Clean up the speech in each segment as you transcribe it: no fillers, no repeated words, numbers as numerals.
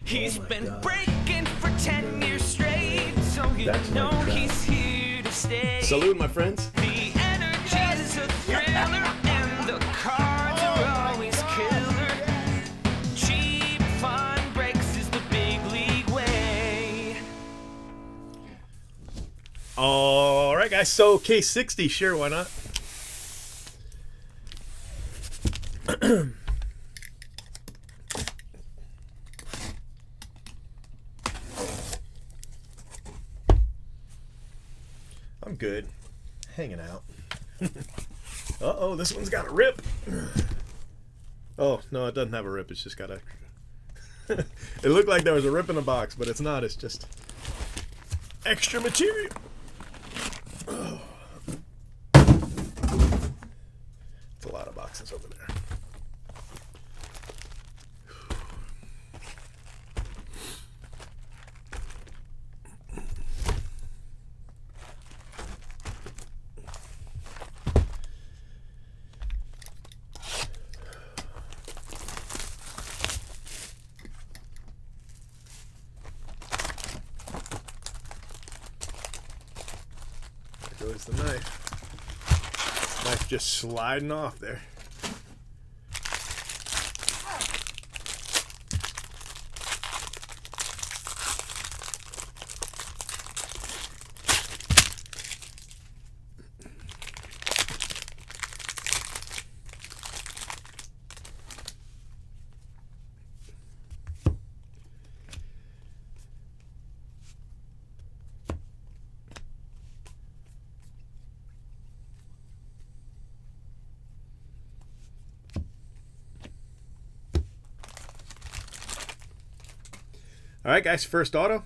He's been breaking for 10 years straight, so you know he's here to stay. Salute, my friends. The energy's a thriller, and the cards are always killer. Cheap fun breaks is the big league way. All right, guys. So K60, sure, why not? I'm good. Hanging out. Uh-oh, this one's got a rip. Oh, no, it doesn't have a rip. It's just got a... It looked like there was a rip in the box, but it's not. It's just extra material. Oh. It's a lot of boxes over there. There goes the knife. Knife just sliding off there. All right, guys, first auto.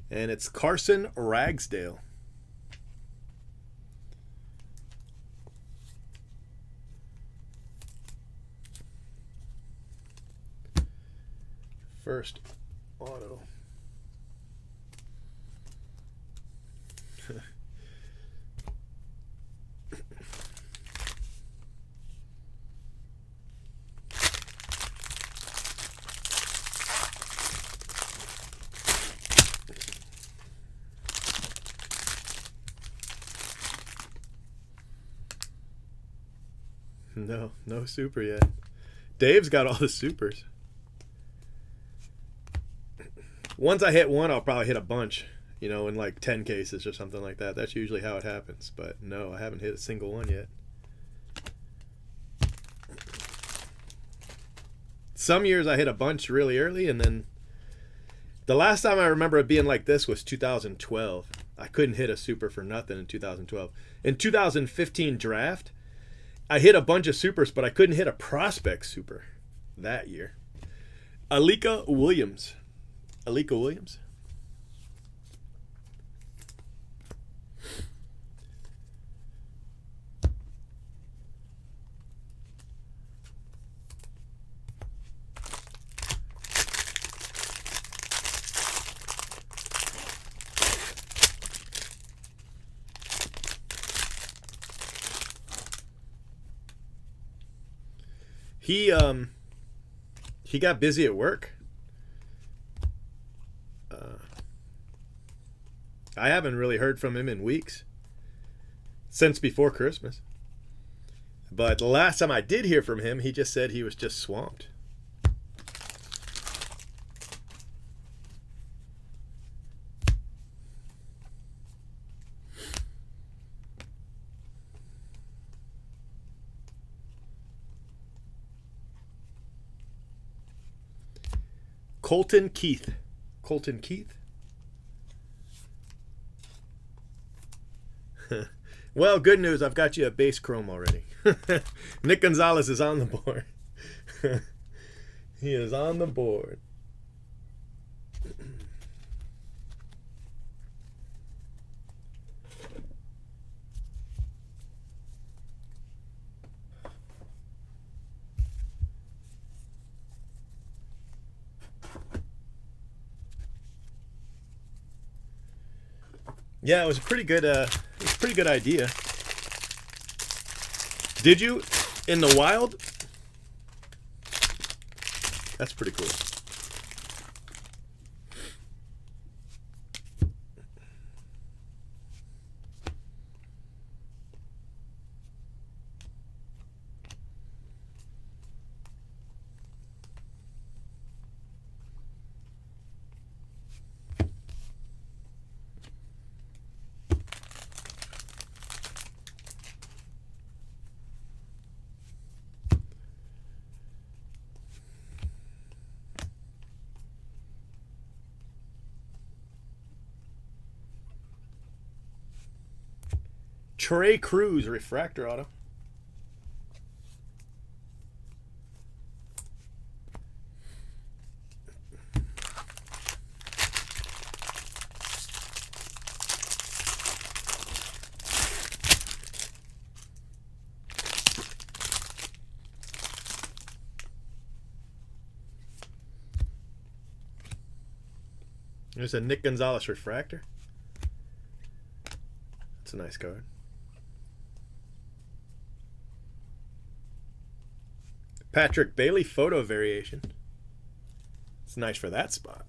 And it's Carson Ragsdale. First auto. No super yet. Dave's got all the supers. Once I hit one, I'll probably hit a bunch, you know, in like 10 cases or something like that. That's usually how it happens. But no, I haven't hit a single one yet. Some years I hit a bunch really early, and then the last time I remember it being like this was 2012. I couldn't hit a super for nothing in 2012. In 2015 draft, I hit a bunch of supers, but I couldn't hit a prospect super that year. Alika Williams. He got busy at work. I haven't really heard from him in weeks, since before Christmas. But the last time I did hear from him, he just said he was just swamped. Colton Keith. Well, good news. I've got you a base chrome already. Nick Gonzalez is on the board. He is on the board. Yeah, it was a pretty good idea. Did you in the wild? That's pretty cool. Trey Cruz refractor auto. There's a Nick Gonzalez refractor. That's a nice card. Patrick Bailey photo variation. It's nice for that spot.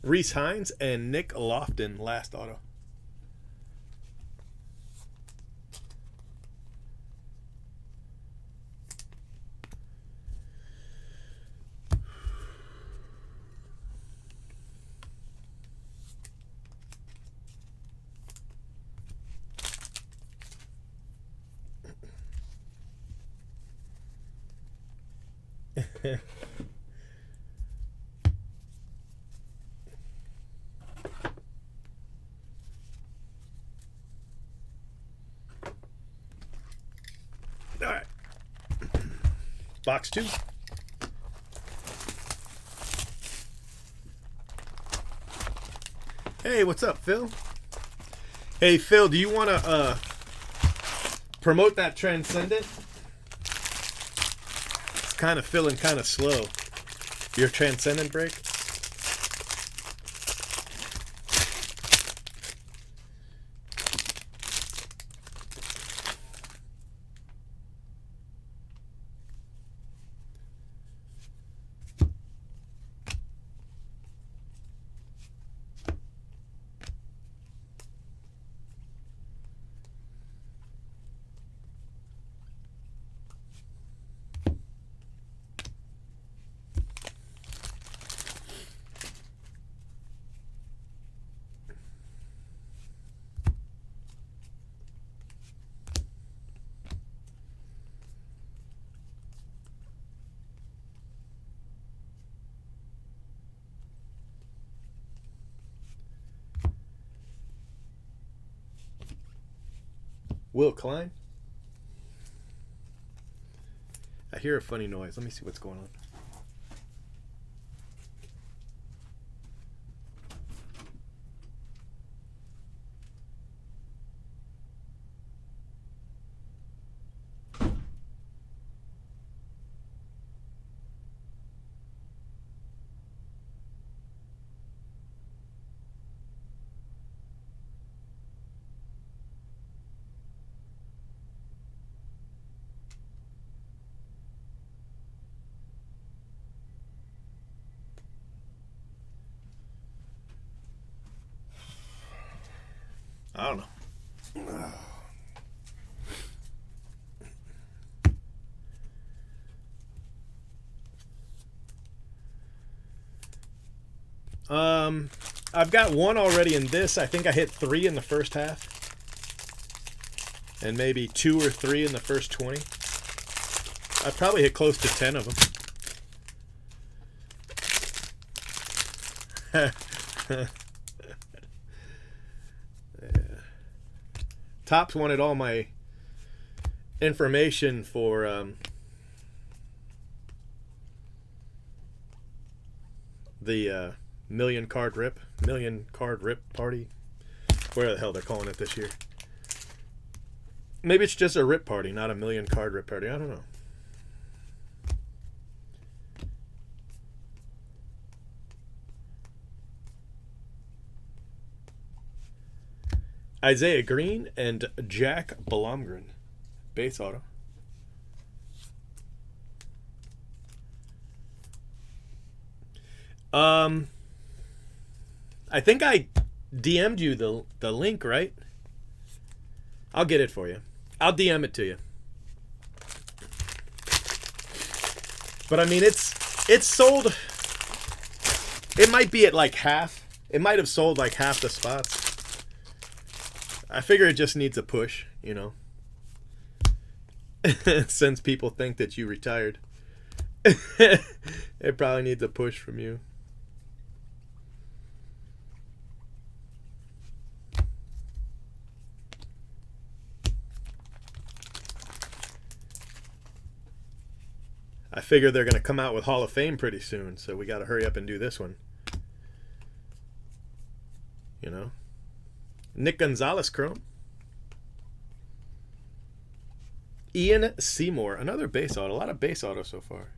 Reese Hines and Nick Lofton last auto. All right. Box 2. Hey, what's up, Phil? Hey, Phil, do you want to promote that Transcendent? It's kind of feeling kind of slow. Your Transcendent break? Will Klein? I hear a funny noise. Let me see what's going on. I don't know. I've got one already in this. I think I hit 3 in the first half. And maybe 2 or 3 in the first 20. I probably hit close to 10 of them. Yeah. Topps wanted all my information for the million card rip party, where the hell they're calling it this year. Maybe it's just a rip party, not a million card rip party. I don't know. Isaiah Green and Jack Blomgren, base auto. I think I DM'd you the link, right? I'll get it for you. I'll DM it to you. But I mean, it's sold. It might be at like half. It might have sold like half the spots. I figure it just needs a push, you know. Since people think that you retired. It probably needs a push from you. I figure they're going to come out with Hall of Fame pretty soon, so we got to hurry up and do this one. You know? Nick Gonzalez Chrome. Ian Seymour, another base auto. A lot of base auto so far.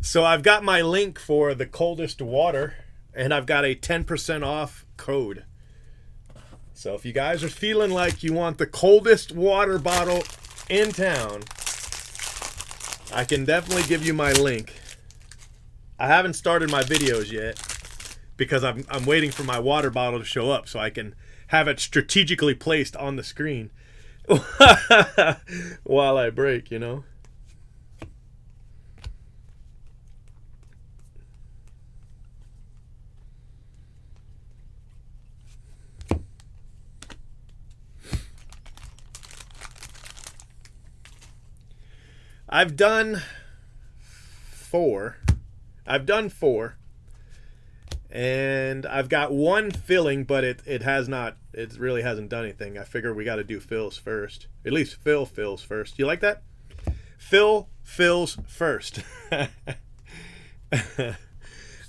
So I've got my link for the coldest water, and I've got a 10% off code. So if you guys are feeling like you want the coldest water bottle in town, I can definitely give you my link. I haven't started my videos yet because I'm waiting for my water bottle to show up so I can have it strategically placed on the screen while I break, you know. I've done four. And I've got one filling, but it really hasn't done anything. I figure we got to do fills first. At least Phil fills first. You like that? Phil fills first.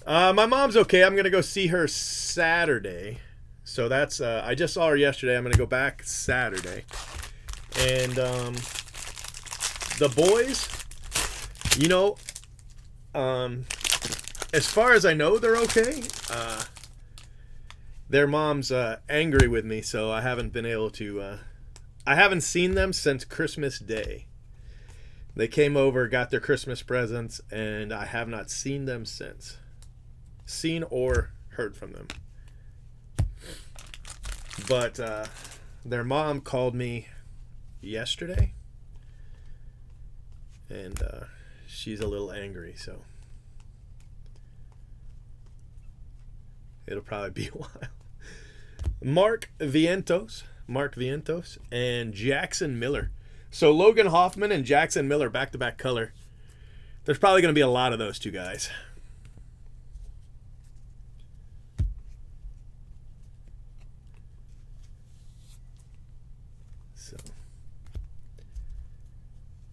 My mom's okay. I'm going to go see her Saturday. So that's, I just saw her yesterday. I'm going to go back Saturday. And, the boys, you know, as far as I know, they're okay. Their mom's angry with me, so I haven't been able to... I haven't seen them since Christmas Day. They came over, got their Christmas presents, and I have not seen them since. Seen or heard from them. But their mom called me yesterday. And she's a little angry, so it'll probably be a while. Mark Vientos, and Jackson Miller. So Logan Hoffman and Jackson Miller back-to-back color. There's probably going to be a lot of those two guys. So,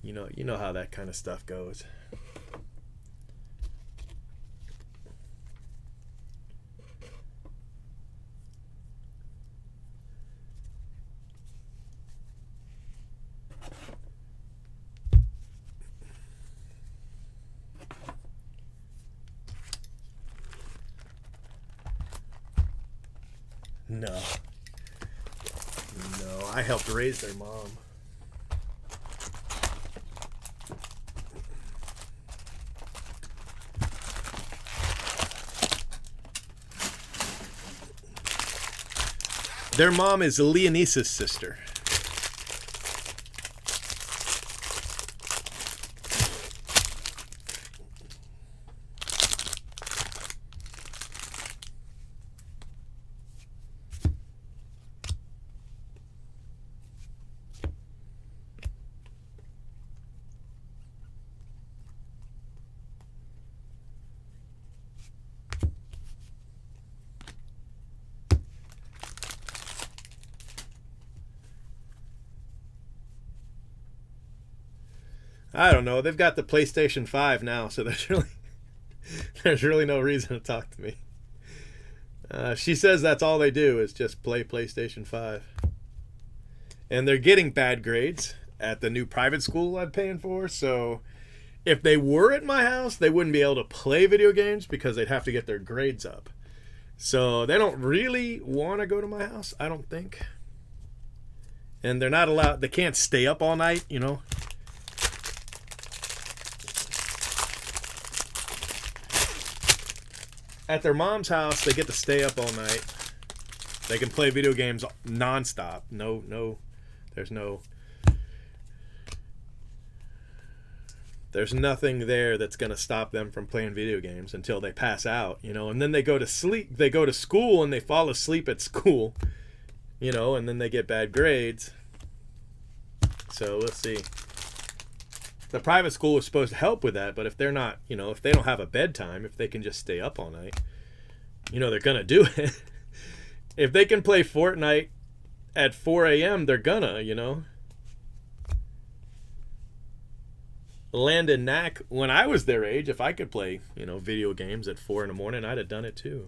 you know how that kind of stuff goes. No, I helped raise their mom. Their mom is Leonisa's sister. I don't know. They've got the PlayStation 5 now, so there's really no reason to talk to me. She says that's all they do is just play PlayStation 5. And they're getting bad grades at the new private school I'm paying for, so if they were at my house, they wouldn't be able to play video games because they'd have to get their grades up. So they don't really want to go to my house, I don't think. And they're not allowed, they can't stay up all night, you know. At their mom's house, they get to stay up all night. They can play video games nonstop. There's nothing there that's going to stop them from playing video games until they pass out, you know. And then they go to sleep. They go to school and they fall asleep at school, you know, and then they get bad grades. So let's see. The private school is supposed to help with that, but if they're not, you know, if they don't have a bedtime, if they can just stay up all night, you know, they're going to do it. If they can play Fortnite at 4 a.m., they're gonna, you know. Landon Knack, when I was their age, if I could play, you know, video games at 4 in the morning, I'd have done it too.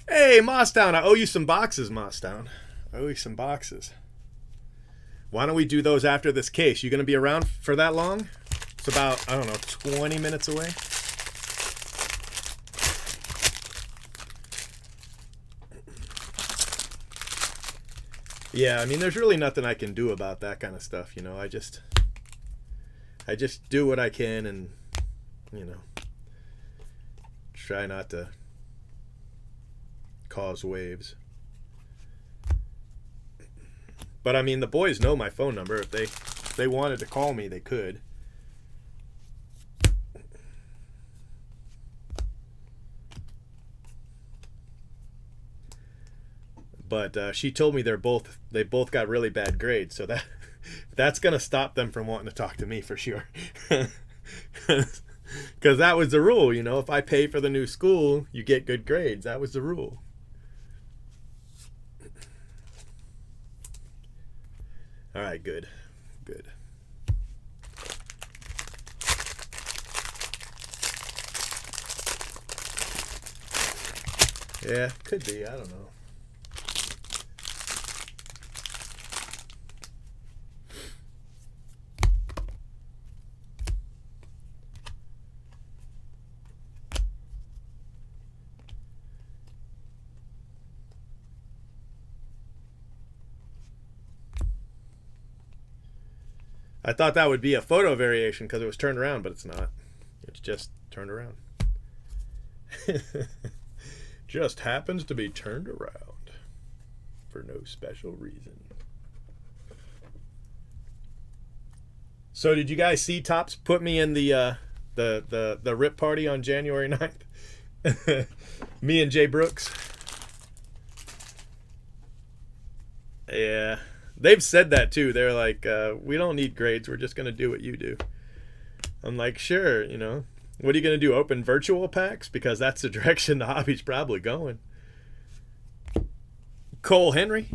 Hey, Mosstown, I owe you some boxes, Mosstown. I owe you some boxes. Why don't we do those after this case? You going to be around for that long? It's about, I don't know, 20 minutes away. Yeah, I mean, there's really nothing I can do about that kind of stuff, you know. I just do what I can and, you know, try not to cause waves. But I mean, the boys know my phone number. If they wanted to call me, they could. But she told me they both got really bad grades, so that's gonna stop them from wanting to talk to me for sure. Because that was the rule, you know. If I pay for the new school, you get good grades. That was the rule. All right, good. Yeah, could be. I don't know. I thought that would be a photo variation because it was turned around, but it's not. It's just turned around. Just happens to be turned around for no special reason. So did you guys see Tops put me in the RIP party on January 9th? Me and Jay Brooks. Yeah. They've said that too. They're like, we don't need grades. We're just going to do what you do. I'm like, sure, you know. What are you going to do? Open virtual packs? Because that's the direction the hobby's probably going. Cole Henry.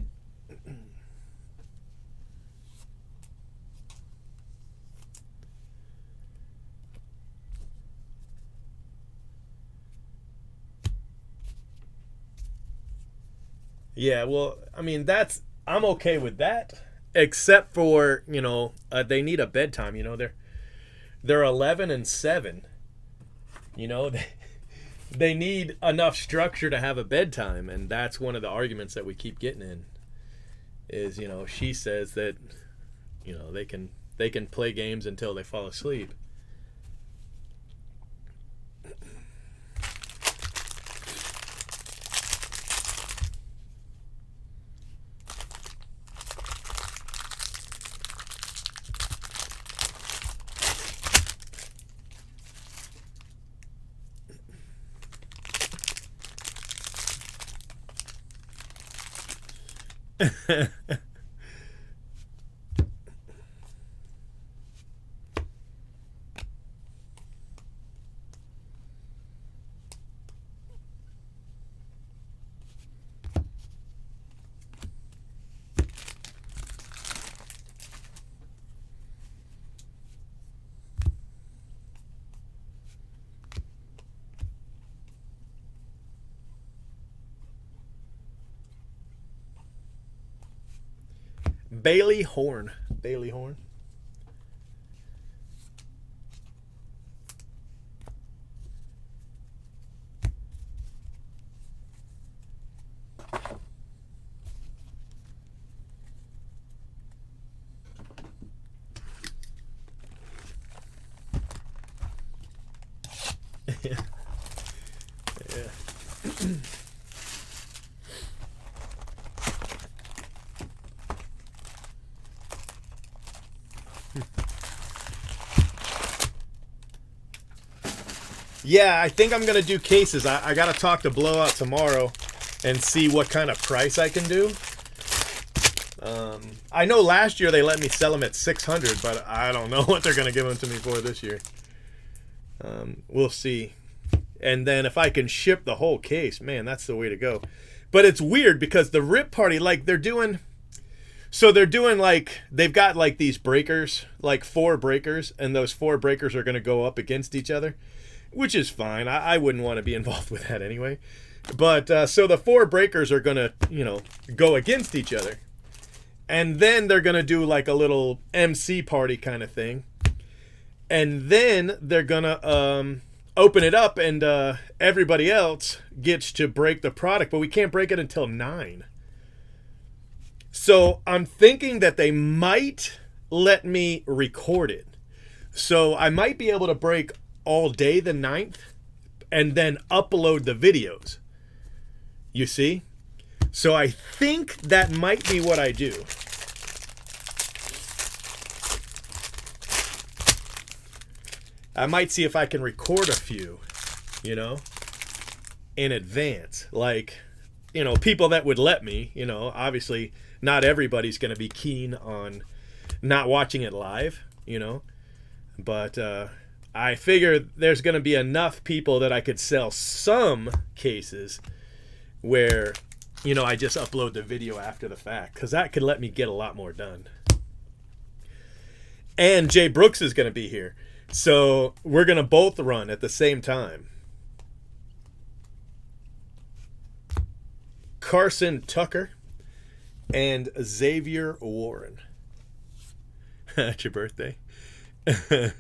Yeah, well, I mean, I'm okay with that, except for, you know, they need a bedtime. You know, they're 11 and 7. You know, they need enough structure to have a bedtime, and that's one of the arguments that we keep getting in. Is, you know, she says that, you know, they can play games until they fall asleep. Bailey Horn. Bailey Horn. Yeah. Yeah, I think I'm gonna do cases. I gotta talk to Blowout tomorrow and see what kind of price I can do. I know last year they let me sell them at 600, but I don't know what they're gonna give them to me for this year. We'll see. And then if I can ship the whole case, man, that's the way to go. But it's weird because the Rip Party, like they're doing like, they've got like these breakers, like 4 breakers, and those 4 breakers are going to go up against each other, which is fine. I wouldn't want to be involved with that anyway. But so the 4 breakers are going to, you know, go against each other. And then they're going to do like a little MC party kind of thing. And then they're going to open it up and everybody else gets to break the product, but we can't break it until 9. So I'm thinking that they might let me record it. So I might be able to break all day the 9th and then upload the videos. You see? So I think that might be what I do. I might see if I can record a few, you know, in advance. Like, you know, people that would let me, you know, obviously not everybody's going to be keen on not watching it live, you know. But I figure there's going to be enough people that I could sell some cases where, you know, I just upload the video after the fact. Because that could let me get a lot more done. And Jay Brooks is going to be here. So we're going to both run at the same time. Carson Tucker and Xavier Warren. That's your birthday? Yeah.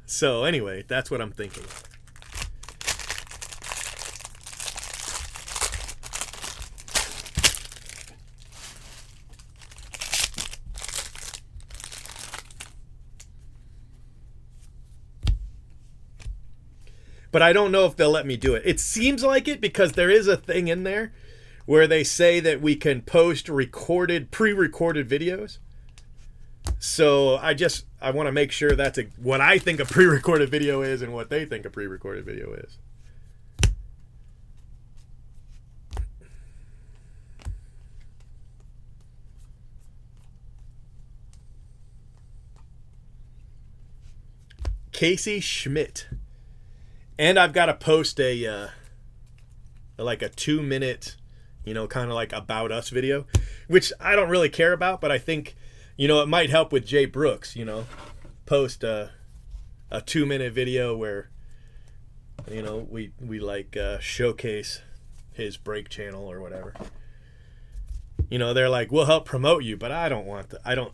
So anyway, that's what I'm thinking. But I don't know if they'll let me do it. It seems like it because there is a thing in there where they say that we can post pre-recorded videos. So I want to make sure that's what I think a pre-recorded video is and what they think a pre-recorded video is. Casey Schmidt. And I've got to post a 2-minute, you know, kind of like about us video, which I don't really care about, but I think, you know, it might help with Jay Brooks, you know, post a 2-minute video where, you know, we like showcase his break channel or whatever. You know, they're like, we'll help promote you, but I don't want that.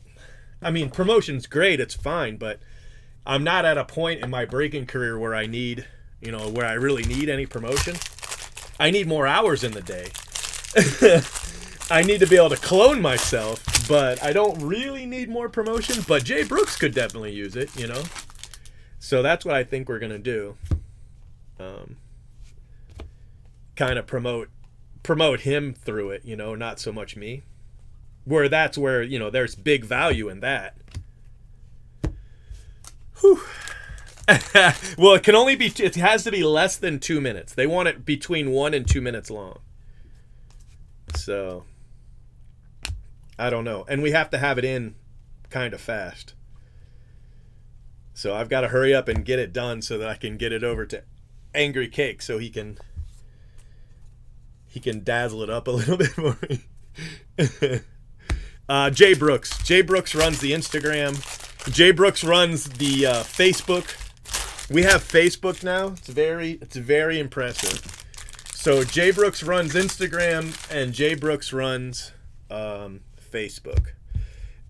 I mean, promotion's great. It's fine, but I'm not at a point in my breaking career where I need, you know, where I really need any promotion. I need more hours in the day. I need to be able to clone myself, but I don't really need more promotion. But Jay Brooks could definitely use it, you know. So that's what I think we're gonna do. Kind of promote him through it, you know, not so much me. That's where, you know, there's big value in that. Whew. Well, it has to be less than 2 minutes. They want it between 1 and 2 minutes long. So, I don't know. And we have to have it in kind of fast. So I've got to hurry up and get it done so that I can get it over to Angry Cake so he can dazzle it up a little bit for me. Jay Brooks. Jay Brooks runs the Instagram. Jay Brooks runs the Facebook. We have Facebook now. It's very impressive. So Jay Brooks runs Instagram and Jay Brooks runs Facebook.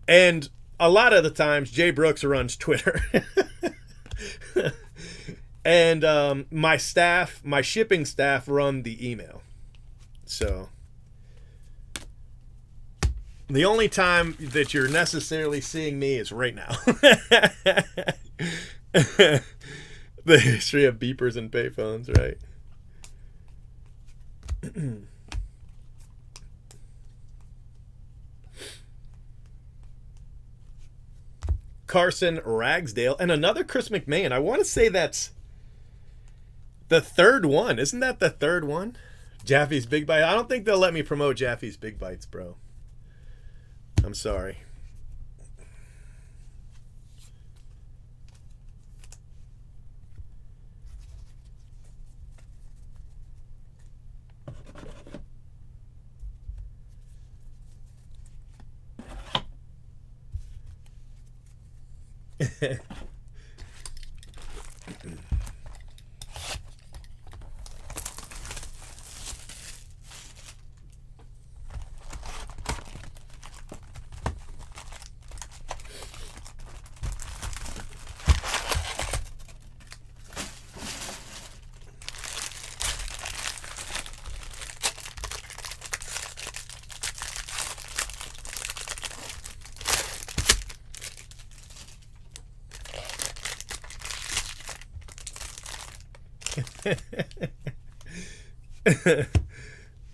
And a lot of the times Jay Brooks runs Twitter. And my shipping staff run the email. So the only time that you're necessarily seeing me is right now. The history of beepers and payphones, right? Carson Ragsdale and another Chris McMahon. I want to say that's the third one. Isn't that the third one? Jaffe's Big Bite. I don't think they'll let me promote Jaffe's Big Bites, bro. I'm sorry.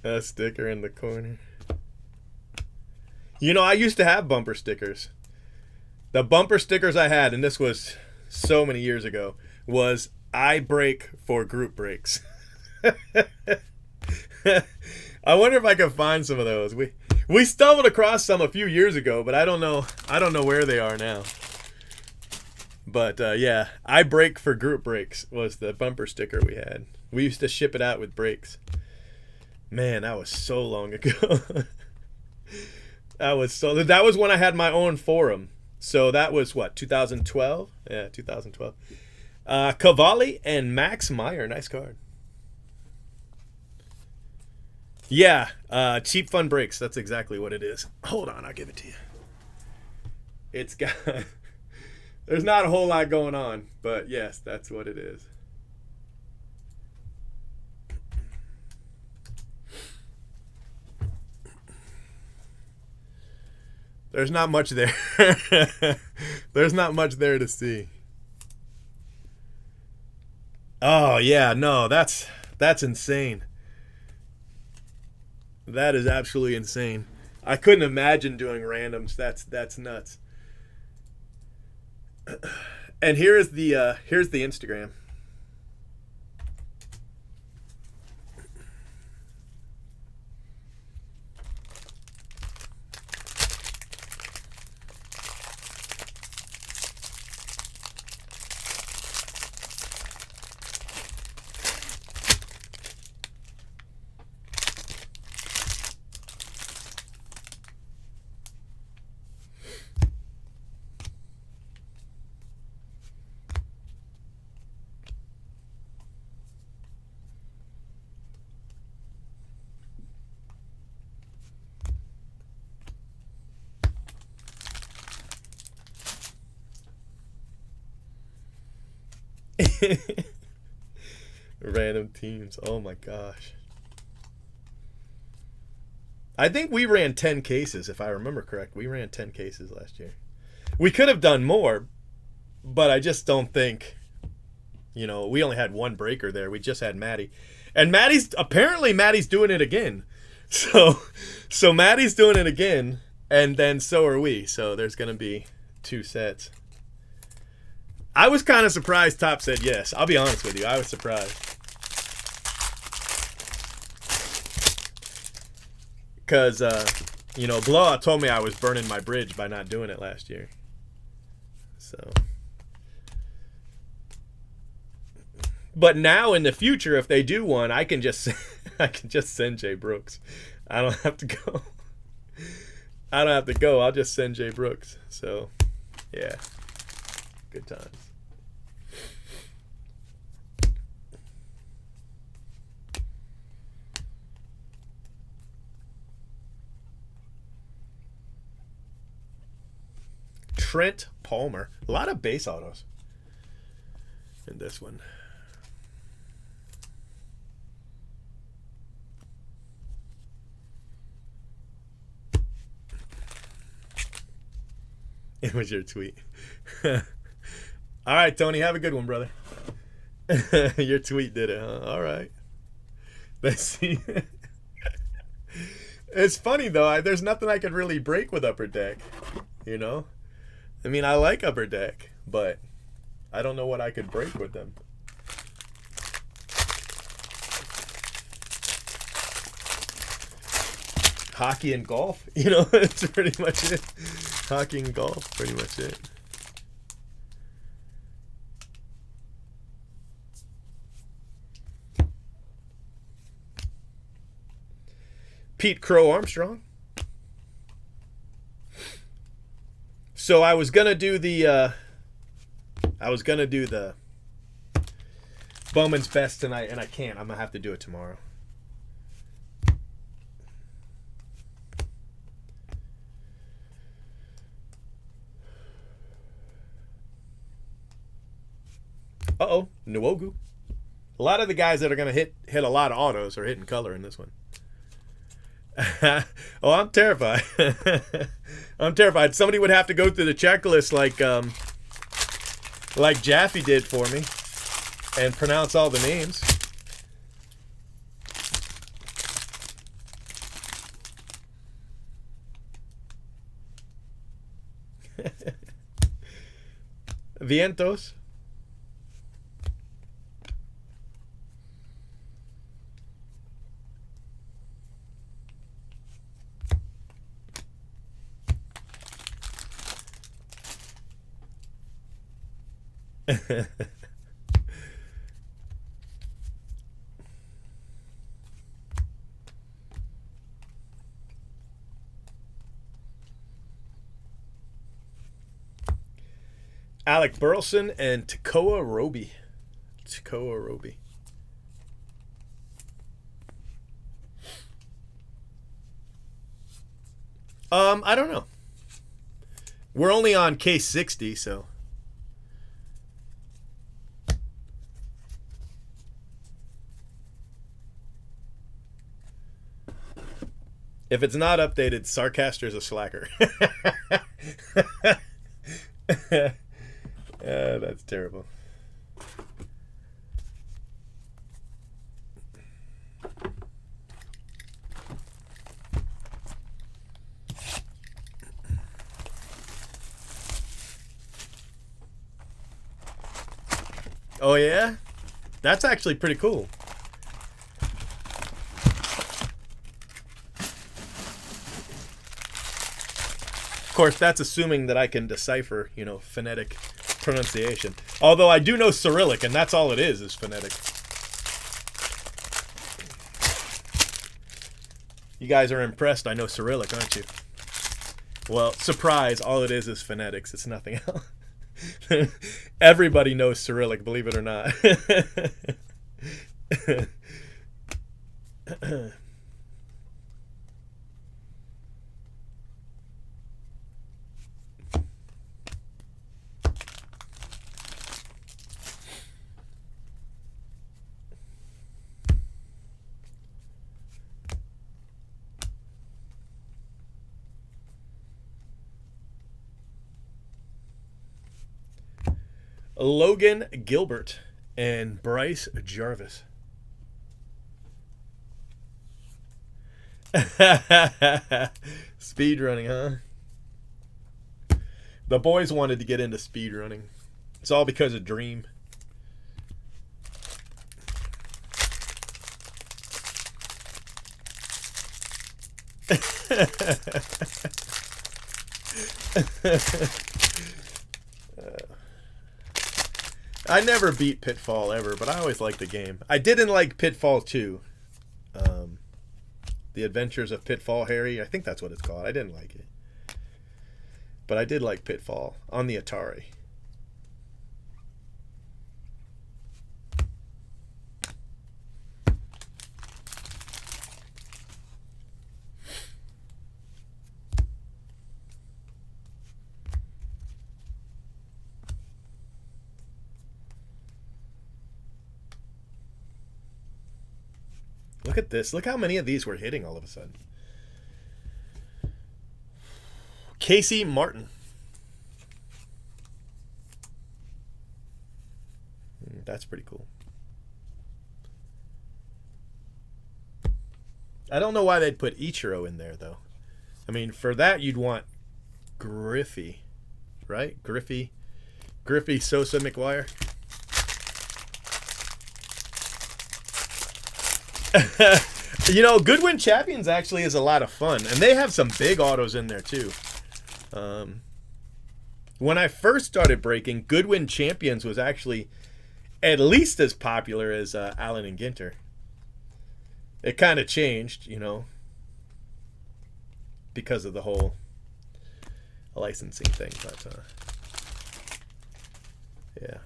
A sticker in the corner. You know, I used to have bumper stickers. The bumper stickers I had, and this was so many years ago, was I brake for group brakes. I wonder if I can find some of those. We stumbled across some a few years ago, but I don't know where they are now. But yeah, I brake for group brakes was the bumper sticker we had. We used to ship it out with brakes. Man, that was so long ago. That was when I had my own forum. So that was what, 2012? Yeah, 2012. Cavalli and Max Meyer, nice card. Yeah, Cheap Fun Brakes. That's exactly what it is. Hold on, I'll give it to you. It's got... There's not a whole lot going on, but yes, that's what it is. There's not much there. There's not much there to see. Oh, yeah, no, that's insane. That is absolutely insane. I couldn't imagine doing randoms. That's nuts. And here's the Instagram. Random teams. Oh my gosh. I think we ran 10 cases, if I remember correct. We ran 10 cases last year. We could have done more, but I just don't think, we only had one breaker there. We just had Maddie. And Maddie's doing it again. So Maddie's doing it again, and then so are we. So there's going to be 2 sets. I was kind of surprised Top said yes. I'll be honest with you. I was surprised. Because, Blowout told me I was burning my bridge by not doing it last year. So. But now in the future, if they do one, I can just send Jay Brooks. I don't have to go. I don't have to go. I'll just send Jay Brooks. So, yeah. Good times. Trent Palmer. A lot of base autos in this one. It was your tweet. All right, Tony, have a good one, brother. Your tweet did it, huh? All right. Let's see. It's funny, though. There's nothing I could really break with Upper Deck, you know? I mean, I like Upper Deck, but I don't know what I could break with them. Hockey and golf, you know, that's pretty much it. Hockey and golf, pretty much it. Pete Crow Armstrong. So I was gonna do the Bowman's Best tonight, and I can't. I'm gonna have to do it tomorrow. Uh-oh, Nwogu. A lot of the guys that are going to hit a lot of autos are hitting color in this one. Oh, I'm terrified. I'm terrified. Somebody would have to go through the checklist like Jaffe did for me and pronounce all the names. Vientos. Alec Burleson and Tekoa Roby. Tekoa Roby. I don't know. We're only on case 60, so. If it's not updated, Sarcaster's a slacker. That's terrible. Oh yeah? That's actually pretty cool. Of course, that's assuming that I can decipher, you know, phonetic pronunciation. Although I do know Cyrillic, and that's all it is phonetic. You guys are impressed I know Cyrillic, aren't you? Well, surprise, all it is phonetics. It's nothing else. Everybody knows Cyrillic, believe it or not. Logan Gilbert and Bryce Jarvis. Speed running, huh? The boys wanted to get into speed running. It's all because of Dream. I never beat Pitfall ever, but I always liked the game. I didn't like Pitfall 2. The Adventures of Pitfall Harry. I think that's what it's called. I didn't like it. But I did like Pitfall on the Atari. Look at this. Look how many of these we're hitting all of a sudden. Casey Martin. That's pretty cool. I don't know why they'd put Ichiro in there, though. I mean, for that, you'd want Griffey, right? Griffey, Sosa, McGuire. You know, Goodwin Champions actually is a lot of fun, and they have some big autos in there too. When I first started breaking, Goodwin Champions was actually at least as popular as Allen and Ginter. It kind of changed, you know, because of the whole licensing thing, but yeah.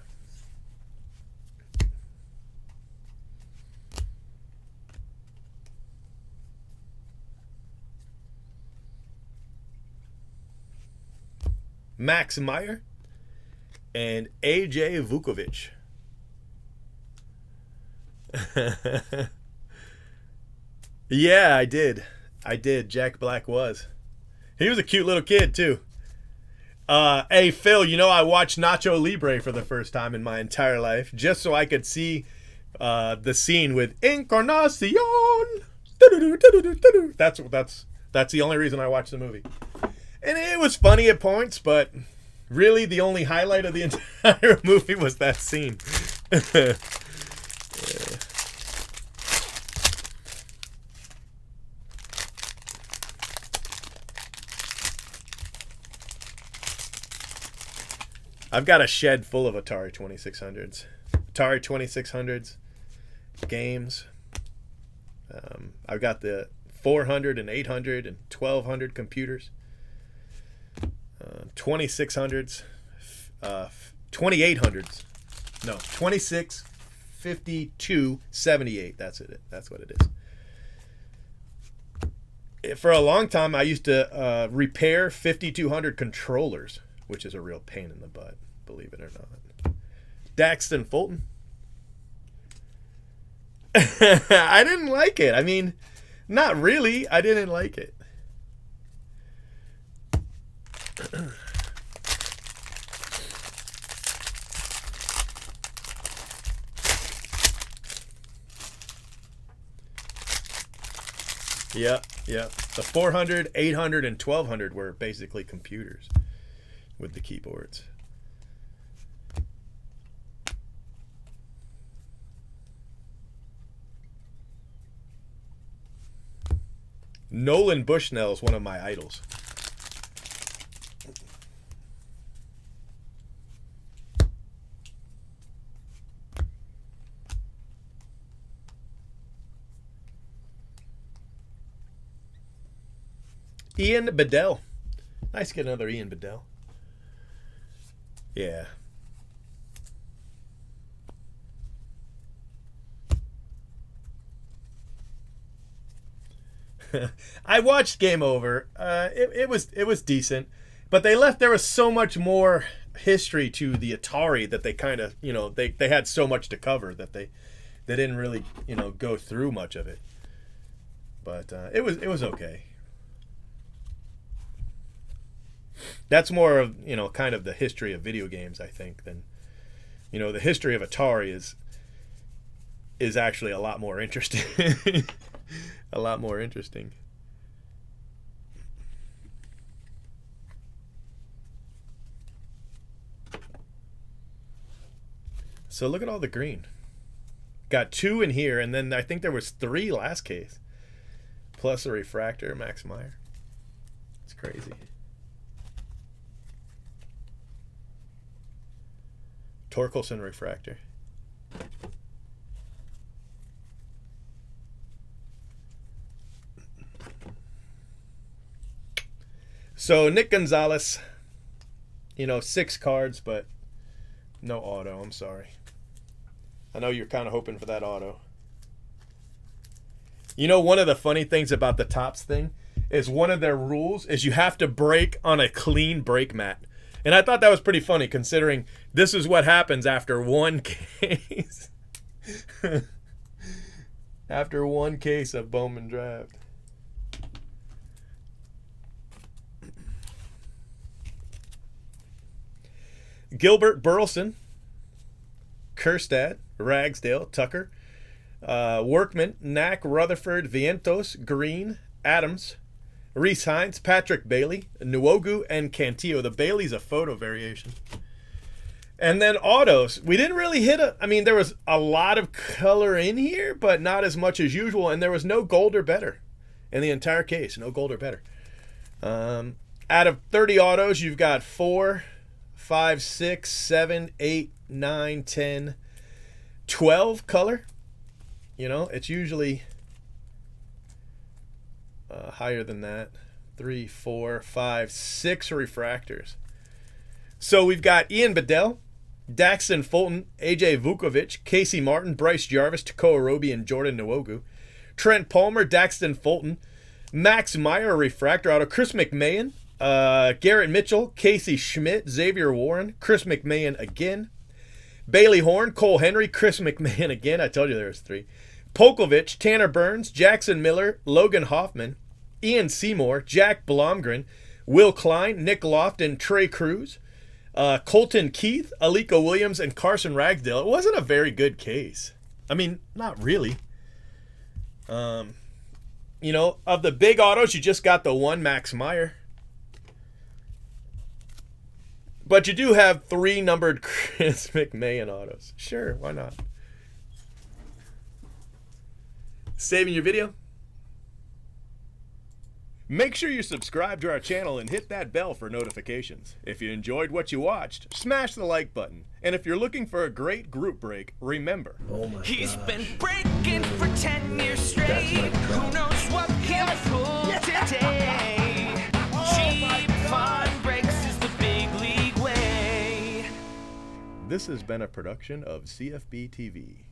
Max Meyer and AJ Vukovic. Yeah, I did. Jack Black was. He was a cute little kid, too. Hey, Phil, you know I watched Nacho Libre for the first time in my entire life just so I could see the scene with Encarnacion. That's the only reason I watched the movie. And it was funny at points, but really the only highlight of the entire movie was that scene. Yeah. I've got a shed full of Atari 2600s. Atari 2600s games. I've got the 400 and 800 and 1200 computers. 2600s, 2800s, no, 26, 52, 78. That's it. That's what it is. For a long time, I used to repair 5200 controllers, which is a real pain in the butt, believe it or not. Daxton Fulton. I didn't like it. I mean, not really. I didn't like it. Yep. The 400, 800, and 1200 were basically computers with the keyboards. Nolan Bushnell is one of my idols. Ian Bedell. Nice to get another Ian Bedell. Yeah. I watched Game Over. It was decent, but there was so much more history to the Atari that they kind of, you know, they had so much to cover that they didn't really, you know, go through much of it. But it was okay. That's more of, you know, kind of the history of video games, I think, than, you know, the history of Atari is actually a lot more interesting. A lot more interesting. So look at all the green. Got 2 in here, and then I think there was 3 last case. Plus a refractor, Max Meyer. It's crazy. Torkelson refractor. So Nick Gonzalez, You know, 6 cards, but no auto. I'm sorry. I know you're kind of hoping for that auto. You know, one of the funny things about the Topps thing is one of their rules is you have to break on a clean break mat. And I thought that was pretty funny considering this is what happens after one case. After one case of Bowman draft. Gilbert Burleson, Kerstad, Ragsdale, Tucker, Workman, Knack, Rutherford, Vientos, Green, Adams, Reese Hines, Patrick Bailey, Nwogu, and Cantillo. The Bailey's a photo variation. And then autos. We didn't really hit I mean, there was a lot of color in here, but not as much as usual. And there was no gold or better in the entire case. No gold or better. Out of 30 autos, you've got 4, 5, 6, 7, 8, 9, 10, 12 color. You know, it's usually higher than that. 3, 4, 5, 6 refractors. So we've got Ian Bedell, Daxton Fulton, AJ Vukovic, Casey Martin, Bryce Jarvis, Takoa Roby, and Jordan Nwogu. Trent Palmer, Daxton Fulton, Max Meyer, refractor auto, Chris McMahon, Garrett Mitchell, Casey Schmidt, Xavier Warren, Chris McMahon again, Bailey Horn, Cole Henry, Chris McMahon again. I told you there was 3. Polkovich, Tanner Burns, Jackson Miller, Logan Hoffman, Ian Seymour, Jack Blomgren, Will Klein, Nick Lofton, Trey Cruz, Colton Keith, Aliko Williams, and Carson Ragsdale. It wasn't a very good case. I mean, not really. You know, of the big autos, you just got the 1 Max Meyer. But you do have 3 numbered Chris McMahon autos. Sure, why not? Saving your video? Make sure you subscribe to our channel and hit that bell for notifications. If you enjoyed what you watched, smash the like button. And if you're looking for a great group break, remember. Oh my He's gosh. been breaking for 10 years straight. Who knows what he'll pull today? Cheap fun breaks is the big league way. This has been a production of CFB TV.